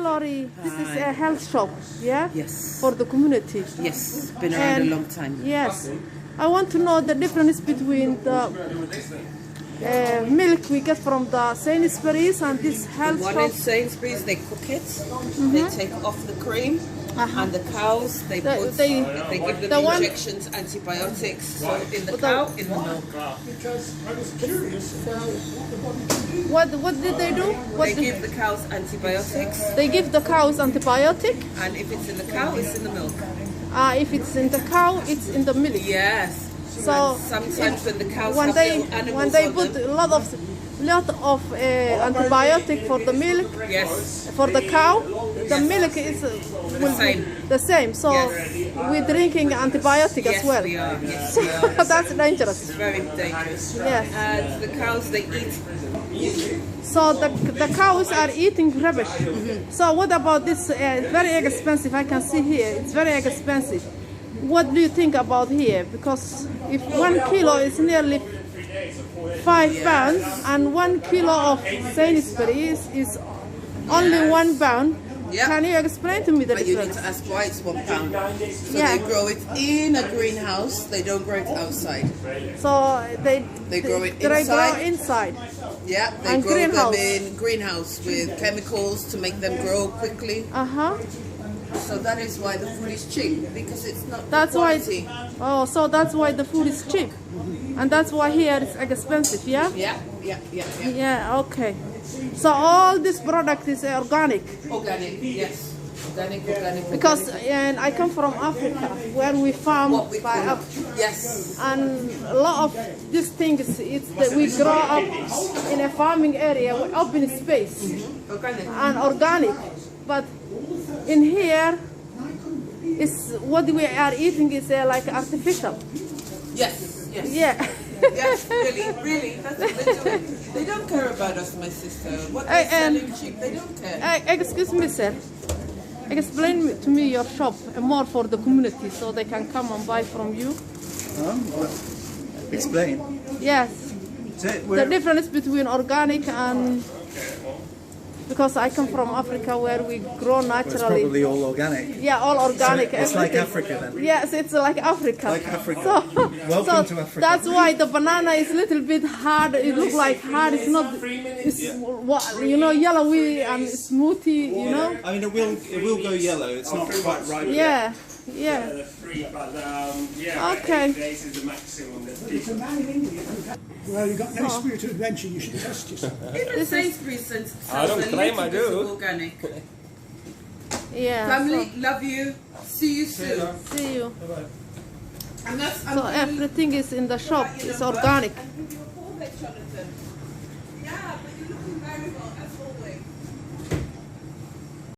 Lori, this is a health shop, yeah? Yes. For the community. Yes, been around a long time. Yes. I want to know the difference between the milk we get from the Sainsbury's and this health shop. One is Sainsbury's, they cook it, they take off the cream, and the cows, they give them injections, antibiotics, so in the cow, in the milk. What did they do? They give the cows antibiotics. They give the cows antibiotic? And if it's in the cow, it's in the milk. If it's in the cow, it's in the milk. Yes. So and sometimes when the cows when have they animals put a lot of antibiotic for the milk, yes, for the cow, the milk is the same. So we're drinking antibiotic as well. We are. Yes, so we are. that's dangerous. It's very dangerous. Yes. And the cows, they eat. So the cows are eating rubbish. So what about this? Very expensive. I can see here. It's very expensive. What do you think about here? Because if 1 kilo is nearly 5 pounds and 1 kilo of Sainsbury's is only 1 pound, can you explain to me the difference? You need to ask why it's £1. So they grow it in a greenhouse. They don't grow it outside. So they grow it inside. They grow inside. Yeah, they grow them in greenhouse with chemicals to make them grow quickly. So that is why the food is cheap, because it's not quality. So that's why the food is cheap, and that's why here it's expensive, yeah? Yeah, okay. So all this product is organic? Organic, yes. Organic. Because I come from Africa, where we farm yes. And a lot of these things, we grow up in a farming area, open space, and organic. But in here, what we are eating is like artificial. Yes. Yeah. Yes, really. That's what they're doing. They don't care about us, my sister. What they're selling cheap, they don't care. Excuse me, sir. Explain to me your shop more for the community so they can come and buy from you. Explain? Yes. The difference between organic and... Because I come from Africa where we grow naturally. It's probably all organic. Yeah, all organic. So it's like Africa then? Yes, it's like Africa. Like Africa. Welcome to Africa. That's why the banana is a little bit hard. It looks like hard. It's not, yellowy and smoothy, I mean, it will go yellow. It's not quite ripe. Yeah. Okay. Well, you've got no spirit of adventure, you should test yourself. Even Sainsbury's sells I don't claim I do. Organic. Yeah. Family, love you. See you soon. See you. And that's so everything is in the shop. It's organic. Yeah, but you're looking very well, as always.